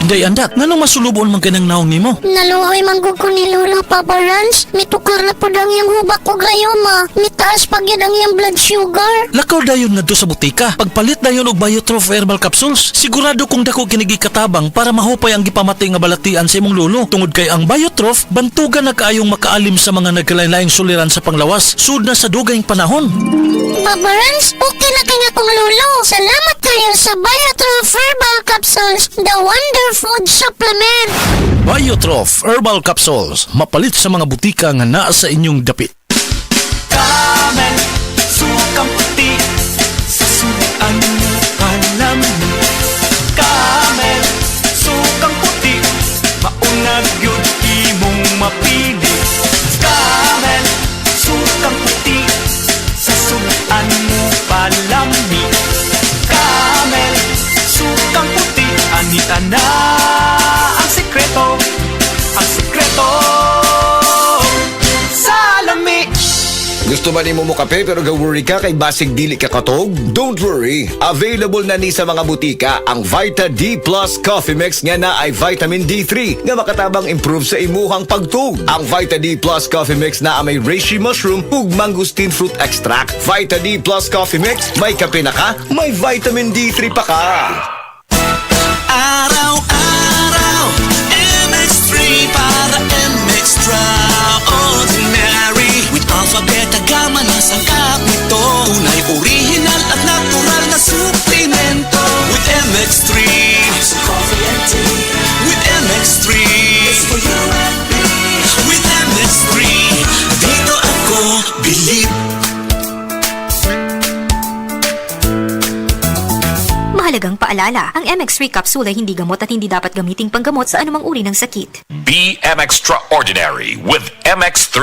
Day andak, nganong masulubon man kanang naong nimo? Naluhoy manggug ko ni Lola, Papa Rans. Mitukar na po ang iyang hubak ko gayoma. Mitaas pag yan ang iyang blood sugar. Lakaw dayon ngadto sa butika. Pagpalit dayon og Biotrof herbal capsules. Sigurado kung dako kinigi katabang para mahupay ang gipamatay nga balatian sa imong lolo. Tungod kay ang Biotrof bantugan na kaayong makaalim sa mga nagkalain-laing suliran sa panglawas sud na sa dugayng panahon. Papa Rans, okay na kaya kong lolo. Salamat kayo sa Biotrof Herbal Capsules, the Wonder Food Supplement. Biotrof herbal capsules, mapalit sa mga butika nga naa sa inyong dapit. Camel, sukang puti, sasuan mo palamin. Camel, sukang puti, maunag yun imong mapili. Camel, sukang puti, sasuan mo palami. Camel, sukang puti, anita na ang sikreto, ang sikreto sa lami. Gusto ba ni mo kape pero ga-worry ka kay basig dili ka katog? Don't worry! Available na ni sa mga butika ang Vita D Plus Coffee Mix nga na ay vitamin D3 nga makatabang improve sa imuhang pagtug. Ang Vita D Plus Coffee Mix na may reishi mushroom ug mangosteen fruit extract. Vita D Plus Coffee Mix, may kape na ka, may vitamin D3 pa ka. Araw-araw, MX3 para extraordinary. With alphabet gamma na sangkap nito. Tunay, original at natural na suplemento. With MX3, it's coffee and tea. With MX3, it's for you and me. With MX3, dito ako believe. Mahalagang paalala, ang MX3 capsule ay hindi gamot at hindi dapat gamiting panggamot sa anumang uri ng sakit. Be extraordinary with MX3.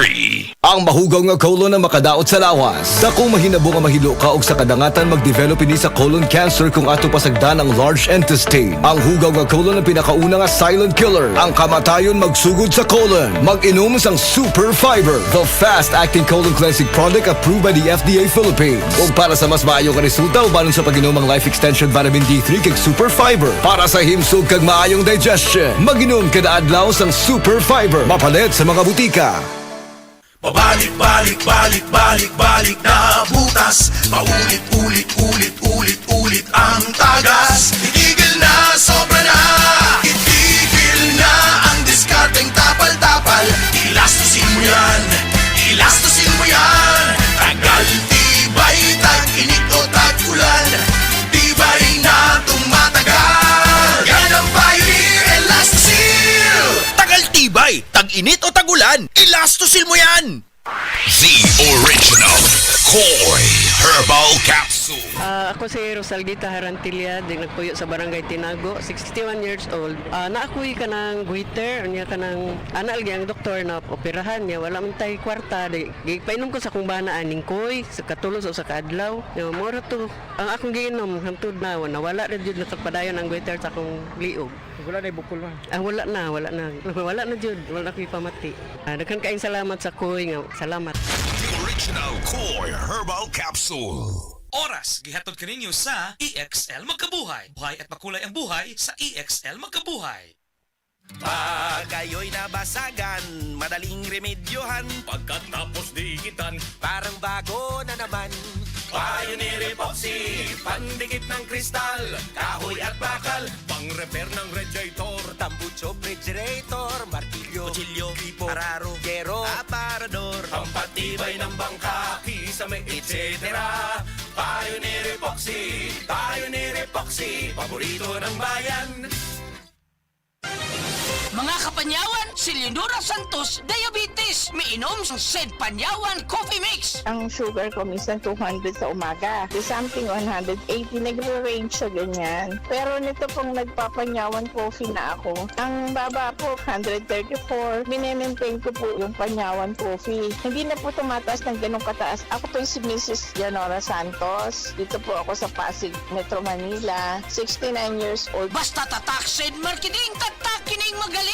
Ang mahugaw nga colon na makadaot sa lawas. Dako mahinabo nga mahilo ka og sa kadangatan mag-develop ini sa colon cancer kung ato pasagdan ang large intestine. Ang hugaw nga colon ang pinakauna nga silent killer. Ang kamatayon magsugod sa colon. Mag-inom sang Super Fiber, the fast-acting colon cleansing product approved by the FDA Philippines. Ug para sa mas maayo nga resulta ubanon sa pag-inom ang Life Extension Vitamin D3 kag Super Fiber para sa himsog kag maayong digestion. Mag-inom kada adlaw sang Super Fiber. Mapalit sa mga butika. Pabalik, balik, balik, balik, balik na butas. Paulit-ulit, ulit, ulit, ulit ang tagas. Itigil na, sobra na. Itigil na ang diskarteng tapal-tapal. Ilastusin mo yan, ilastusin mo yan. Tagal, tibay, tag-init o tag-ulan. Tibay na tumatagal. Yan ang Pioneer Elastosil. Tagal tibay, tag-init o tagulan, ilastosil mo yan! The original Koi Herbal Capsule. Ako si Rosaldita Harantilla, di nagpuyo sa Barangay Tinago, 61 years old. Naakuy ka ng goiter, niya ka ng anal ang doktor na operahan niya, wala man tayo kwarta. Painom ko sa kung banaan ning koy, sa katulos o sa kadlaw. Mura to, ang akong giinom, hantod na, nawala rin yun nakapadayon ang goiter sa akong liog. Wala na ibukol man. Wala na. Wala na jud, wala na ko'y pamati. Daghan kaayong salamat sa koy nga, salamat. The original Koi Herbal Capsule. Oras, gihatod kaninyo sa EXL Magkabuhay. Buhay at makulay ang buhay sa EXL Magkabuhay. Pag kayo'y nabasagan, madaling remedyohan. Pagkatapos diigitan, Parang bago na naman. Pioneer Epoxy, pandikit ng kristal, kahoy at bakal, pang-repair ng radiator, Tambucho, refrigerator, martilyo, kutsilyo, gripo, araro, gero, aparador. pampatibay ng bangka, kisame, etc. Pioneer Epoxy, paborito ng bayan. Mga kapanyawan, si Leonora Santos, diabetes. Miinom sa Sed Panyawan Coffee Mix. Ang sugar ko minsan 200 sa umaga. To something 180, nagre-range sa ganyan. Pero nito pong nagpapanyawan coffee na ako. Ang baba po, 134. Minemaintain ko po yung panyawan coffee. Hindi na po tumataas ng ganong kataas. Ako po si Mrs. Leonora Santos. Dito po ako sa Pasig, Metro Manila. 69 years old. Basta tatak Sed Marketing, tatak kining magaling.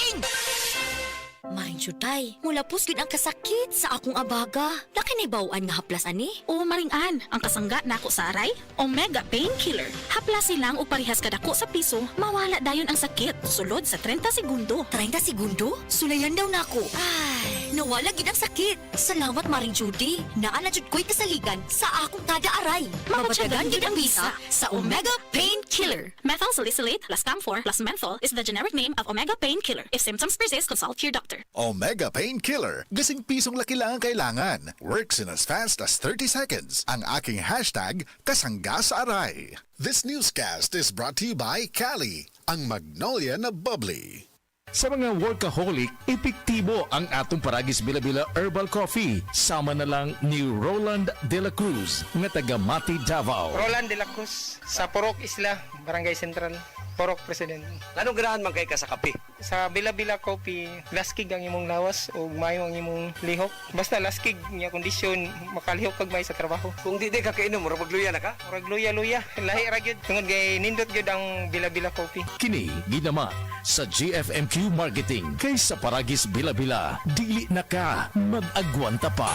Maring Juday, mula pusgid ang kasakit sa akong abaga. Laki na bawaan nga haplas ani. O maring-an, ang kasangga nako sa aray, Omega Painkiller. Haplas silang o parihas kadako sa piso, mawala dayon ang sakit sulod sa 30 segundo. 30 segundo? Sulayan daw nako. Ay, nawala gid ang sakit. Salamat Maring Judy. Naa na jud ko'y kasaligan sa akong tada aray. Mabatagan gid ang bisa sa Omega Painkiller. Methyl salicylate plus camphor plus menthol is the generic name of Omega Painkiller. If symptoms persist, consult your doctor. Omega Painkiller. Gasing pisong laki lang ang kailangan. Works in as fast as 30 seconds. Ang aking hashtag, kasangga sa aray. This newscast is brought to you by Cali, ang magnolia na bubbly. Sa mga workaholic, epektibo ang atong Paragis Bila-Bila Herbal Coffee. Sama na lang ni Roland De La Cruz, nga taga Mati, Davao. Roland De La Cruz, sa Porok Isla, Barangay Central, Porok President. Anong ganahan man kay ka sa kape? Sa Bila-Bila Coffee, laskig ang imong lawas o mayo ang imong lihok. Basta laskig niya kondisyon, makalihok kag may sa trabaho. Kung di ka kainom, mura magluya na ka? Murag luya-luya, lahi ra gyud. Tungod kay nindot gyud ang Bila-Bila Coffee. Kini ginama sa GFMQ Marketing. Kaysa Paragis Bila-Bila, dili na ka mag-agwanta pa.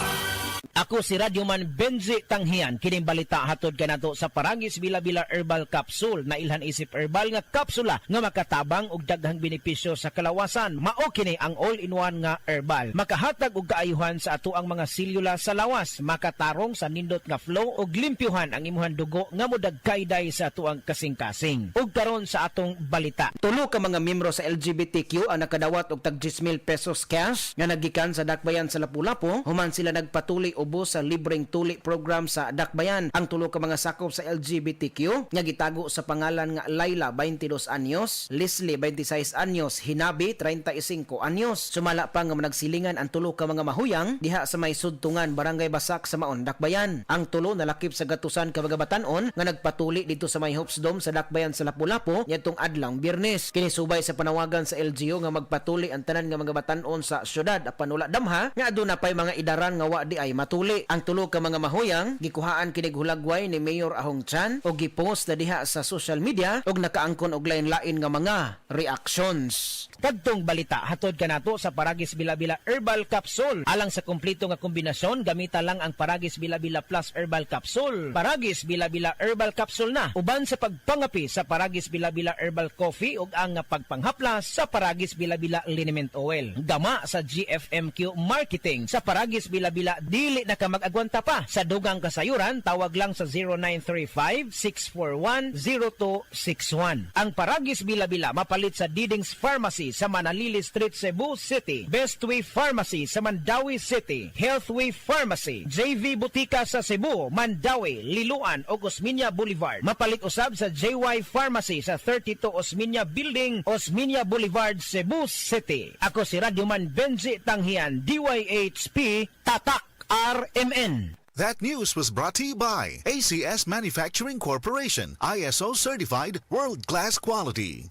Ako si Radyoman Benji Tanghian. Kining balita hatod kanato sa Paragis Bila-Bila Herbal Capsule na ilhan isip herbal nga kapsula nga makatabang og daghang benepisyo sa kalawasan. Mao kini ang all-in-one nga herbal. Makahatag og kaayuhan sa ato ang mga selula sa lawas, makatarong sa nindot nga flow og limpyuhan ang imuhang dugo nga modagkayday sa ato ang kasing-kasing. Ug karon sa atong balita. Tulo ka mga miyembro sa LGBTQ ang nakadawat og tag 10,000 pesos cash nga nagikan sa Dakbayan sa Lapu-Lapu human sila nagpatuli ubos sa libreng tuli program sa Dakbayan. Ang tulo ka mga sakop sa LGBTQ nga gitago sa pangalan nga Laila 22 anyos, Leslie 26 anyos, Hinabi 35 anyos. Sumala pa nga managsilingan ang tulo ka mga mahuyang diha sa may Sudtungan, Barangay Basak sa Maon, Dakbayan. Ang tulo nalakip sa gatusan ka mga batanon nga nagpatuli dito sa may Hopes Dome sa Dakbayan sa Lapu-Lapu nitong adlong Biyernes. Kini subay sa panawagan sa LGU nga magpatuli ang tanan nga mga batanon sa syudad apan wala damha nga aduna pay mga idaran nga wa di ay matuli. Ang tulo ka mga mahuyang gikuhaan kinig hulagway ni Mayor Ahong Chan o gipost na diha sa social media og nakaangkon og lain-lain nga mga reactions. Kadtong balita hatod kanato sa Paragis Bila-Bila Herbal Capsule. Alang sa kumpleto nga kombinasyon gamita lang ang Paragis Bila-Bila Plus Herbal Capsule. Paragis Bila-Bila Herbal Capsule na uban sa pagpangapi sa Paragis Bila-Bila Herbal Coffee ug ang pagpanghaplas sa Paragis Bila-Bila Liniment Oil. Gama sa GFMQ Marketing. Sa Paragis Bila-Bila dili na ka mag-agwanta pa. Sa dugang kasayuran tawag lang sa 0935-641-0261. Ang Paragis Bila-Bila mapalit sa Diding's Pharmacy sa Manalili Street, Cebu City, Bestway Pharmacy sa Mandawi City, Healthway Pharmacy, JV Butika sa Cebu, Mandawi, Liluan o Osmeña Boulevard. Mapalit usab sa JY Pharmacy sa 32 Osmeña Building, Osmeña Boulevard, Cebu City. Ako si Radyoman Benji Tanghian, DYHP, Tatak RMN. That news was brought to you by ACS Manufacturing Corporation, ISO certified world-class quality.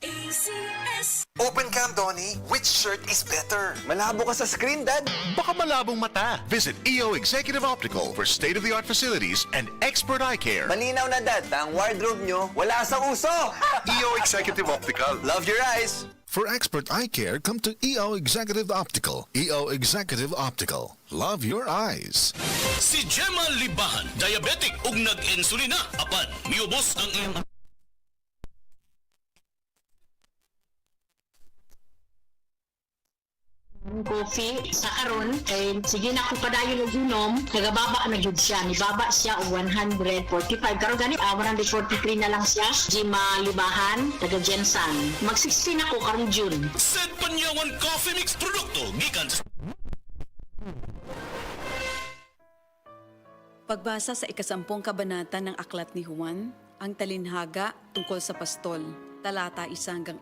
Open cam, Donnie. Which shirt is better? Malabo ka sa screen, Dad. Baka malabong mata. Visit EO Executive Optical for state-of-the-art facilities and expert eye care. Malinaw na, Dad. Ang wardrobe nyo, wala sa uso. EO Executive Optical. Love your eyes. For expert eye care, come to EO Executive Optical. EO Executive Optical. Love your eyes. Si Gemma Libahan, diabetic ug nag-insulina. Apan, miubos ang iyong coffee sa karon kay sige na ko padayon og inom nagababa na gyud siya nibaba siya og 145 karon gani 143 na lang siya. Gemma Libahan taga Jensan mag 16 ako karong June. Said Panyawan Coffee Mix produkto gikan sa Pagbasa sa ikasampung kabanata ng Aklat ni Juan, ang talinhaga tungkol sa pastol, talata 1-42.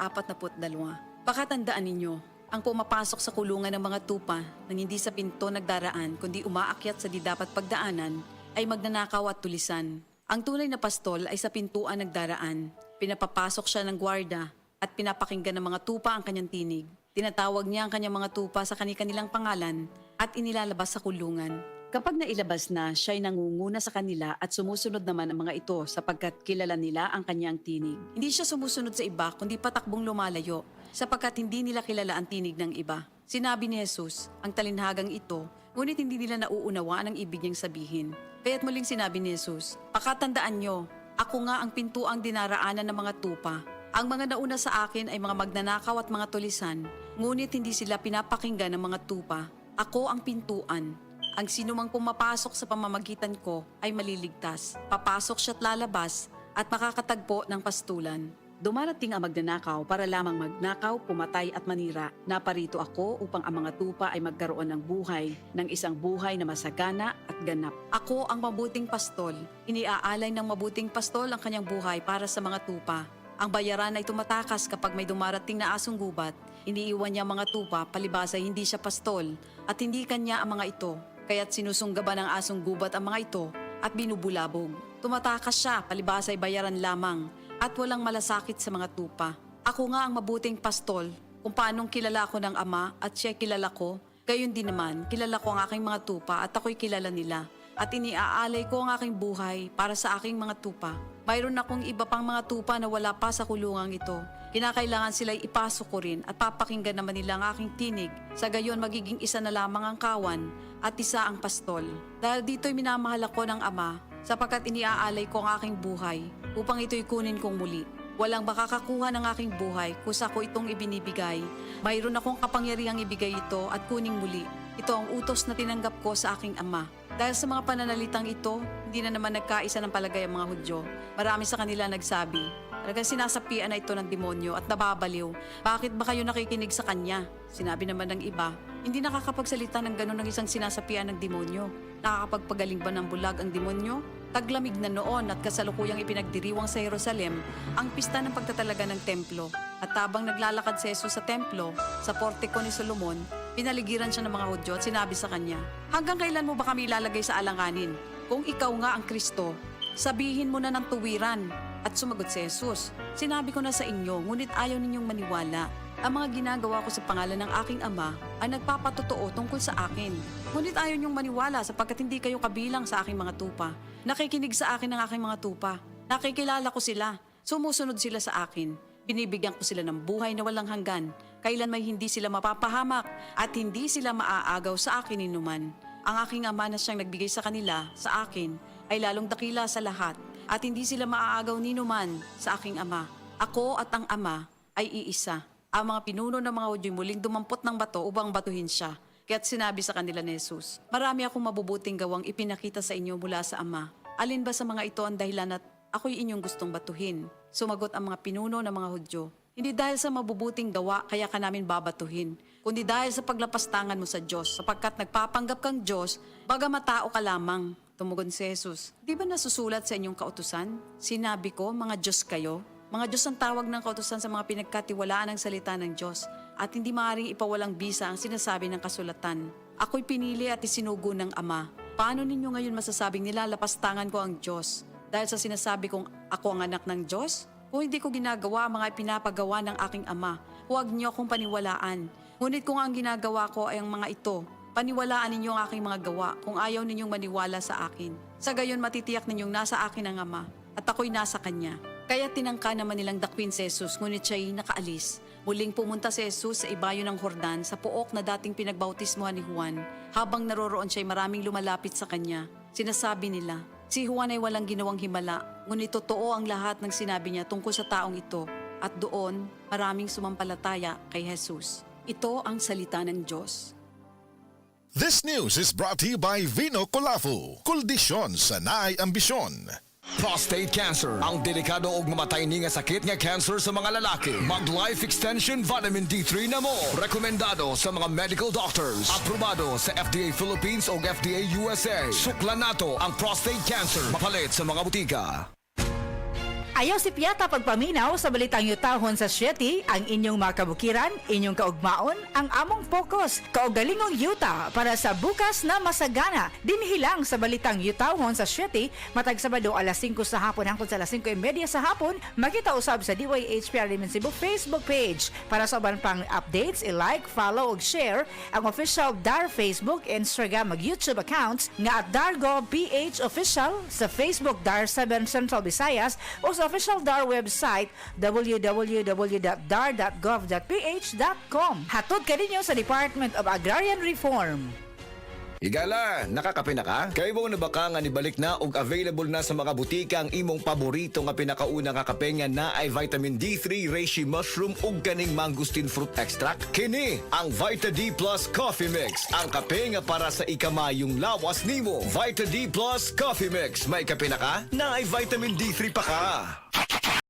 Pakatandaan ninyo, ang pumapasok sa kulungan ng mga tupa nang hindi sa pinto nagdaraan kundi umaakyat sa di dapat pagdaanan ay magnanakaw at tulisan. Ang tunay na pastol ay sa pintuan nagdaraan. Pinapapasok siya ng gwarda at pinapakinggan ng mga tupa ang kanyang tinig. Tinatawag niya ang kanyang mga tupa sa kanilang pangalan at inilalabas sa kulungan. Kapag nailabas na, siya'y nangunguna sa kanila at sumusunod naman ang mga ito sapagkat kilala nila ang kanyang tinig. Hindi siya sumusunod sa iba kundi patakbong lumalayo sapagkat hindi nila kilala ang tinig ng iba. Sinabi ni Jesus ang talinhagang ito, ngunit hindi nila nauunawaan ang ibig niyang sabihin. Kaya't muling sinabi ni Jesus, pakatandaan nyo, ako nga ang pintuang dinaraanan ng mga tupa. Ang mga nauna sa akin ay mga magnanakaw at mga tulisan, ngunit hindi sila pinapakinggan ng mga tupa. Ako ang pintuan. Ang sinumang pumapasok sa pamamagitan ko ay maliligtas. Papasok siya't lalabas at makakatagpo ng pastulan. Dumarating ang magnanakaw para lamang magnakaw, pumatay at manira. Naparito ako upang ang mga tupa ay magkaroon ng buhay, ng isang buhay na masagana at ganap. Ako ang mabuting pastol. Iniaalay ng mabuting pastol ang kanyang buhay para sa mga tupa. Ang bayaran ay tumatakas kapag may dumarating na asong gubat. Iniiwan niya ang mga tupa, palibasa hindi siya pastol at hindi kanya ang mga ito. Kaya't sinusunggaban ng asong gubat ang mga ito at binubulabog. Tumatakas siya, palibasa ay bayaran lamang at walang malasakit sa mga tupa. Ako nga ang mabuting pastol, kung paanong kilala ko ng Ama at siya kilala ko, gayon din naman kilala ko ang aking mga tupa at ako'y kilala nila. At iniaalay ko ang aking buhay para sa aking mga tupa. Mayroon akong iba pang mga tupa na wala pa sa kulungang ito. Kinakailangan sila'y ipasok ko rin at papakinggan naman nila ang aking tinig. Sa gayon magiging isa na lamang ang kawan at isa ang pastol. Dahil dito'y minamahal ako ng Ama, sapagkat iniaalay ko ang aking buhay upang ito'y kunin kong muli. Walang makakakuha ng aking buhay kusa ko itong ibinibigay. Mayroon akong kapangyarihang ibigay ito at kuning muli. Ito ang utos na tinanggap ko sa aking Ama. Dahil sa mga pananalitang ito, hindi na naman nagkaisa ng palagay ang mga Hudyo. Marami sa kanila nagsabi, talagang sinasapian na ito ng demonyo at nababaliw. Bakit ba kayo nakikinig sa kanya? Sinabi naman ng iba, hindi nakakapagsalita ng gano'n ng isang sinasapian ng demonyo. Nakakapagpagaling ba ng bulag ang demonyo? Taglamig na noon at kasalukuyang ipinagdiriwang sa Jerusalem ang pista ng pagtatalaga ng templo. At habang naglalakad si Jesus sa templo, sa portiko ni Solomon, pinaligiran siya ng mga Hudyo at sinabi sa kanya, hanggang kailan mo ba kami ilalagay sa alanganin? Kung ikaw nga ang Kristo, sabihin mo na ng tuwiran. At sumagot si Jesus, sinabi ko na sa inyo, ngunit ayaw ninyong maniwala. Ang mga ginagawa ko sa pangalan ng aking Ama ay nagpapatotoo tungkol sa akin. Ngunit ayaw ninyong maniwala sapagkat hindi kayo kabilang sa aking mga tupa. Nakikinig sa akin ng aking mga tupa. Nakikilala ko sila. Sumusunod sila sa akin. Binibigyan ko sila ng buhay na walang hanggan. Kailan may hindi sila mapapahamak at hindi sila maaagaw sa akin inuman. Ang aking Ama na siyang nagbigay sa kanila, sa akin, ay lalong dakila sa lahat at hindi sila maaagaw ninuman sa aking Ama. Ako at ang Ama ay iisa. Ang mga pinuno ng mga Hudyo muling dumampot ng bato upang batuhin siya. Kaya't sinabi sa kanila ni Jesus, marami akong mabubuting gawang ipinakita sa inyo mula sa Ama. Alin ba sa mga ito ang dahilan at ako'y inyong gustong batuhin? Sumagot ang mga pinuno ng mga Hudyo, hindi dahil sa mabubuting gawa kaya ka namin babatuhin, kundi dahil sa paglapastangan mo sa Diyos, sapagkat nagpapanggap kang Diyos, bagamat tao ka lamang. Tumugon si Jesus, di ba nasusulat sa inyong kautusan? Sinabi ko, mga Diyos kayo. Mga Diyos ang tawag ng kautusan sa mga pinagkatiwalaan ng salita ng Diyos at hindi maaaring ipawalang bisa ang sinasabi ng kasulatan. Ako'y pinili at isinugo ng Ama. Paano ninyo ngayon masasabing nilalapastangan ko ang Diyos? Dahil sa sinasabi kong ako ang anak ng Diyos? Kung hindi ko ginagawa ang mga pinapagawa ng aking Ama, huwag niyo akong paniwalaan. Ngunit kung ang ginagawa ko ay ang mga ito, paniwalaan ninyo ang aking mga gawa kung ayaw ninyong maniwala sa akin. Sa gayon matitiyak ninyong nasa akin ang Ama at ako'y nasa Kanya. Kaya tinangka naman nilang dakwin si Jesus, ngunit siya'y nakaalis. Muling pumunta si Jesus sa ibayo ng Jordan sa pook na dating pinagbautismohan ni Juan. Habang naroroon siya'y maraming lumalapit sa kanya. Sinasabi nila, si Juan ay walang ginawang himala, ngunit totoo ang lahat ng sinabi niya tungkol sa taong ito. At doon, maraming sumampalataya kay Jesus. Ito ang salita ng Diyos. This news is brought to you by Vino Colafu. Kuldisyon sa naay ambisyon. Prostate cancer, ang delikado ug mamatay ni nga sakit nga cancer sa mga lalaki. Mag-Life Extension Vitamin D3 na mo. Rekomendado sa mga medical doctors. Aprobado sa FDA Philippines ug FDA USA. Suklan nato ang prostate cancer. Mapalit sa mga butika. Ayaw si Piata pagpaminaw sa balitang yutahon sa Sieti, ang inyong mga kabukiran, inyong kaugmaon, ang among focus, kaugalingong yuta para sa bukas na masagana. Dinhilang sa balitang yutahon sa Sieti, matag Sabado alas 5 sa hapon hangtod sa alas 5:30 sa hapon, makita usab sa DYHPR Cebu Facebook page. Para sa uban pang updates, i-like, follow ug share ang official DAR Facebook, Instagram ug YouTube accounts nga at DARGO PH Official sa Facebook DAR 7 Central Visayas o sa sa official DAR website www.dar.gov.ph.com. Hatod ka ninyo sa Department of Agrarian Reform. Igala, nakakape na ka? Kay mo na baka nga nibalik na og available na sa mga butika ang imong paborito nga pinakauna nga kape nga na ay vitamin D3, reishi mushroom ug kaning mangosteen fruit extract? Kini ang Vita D Plus Coffee Mix, ang kape nga para sa ikamayong lawas nimo. Vita D Plus Coffee Mix, may kape na ka? Na ay vitamin D3 pa ka.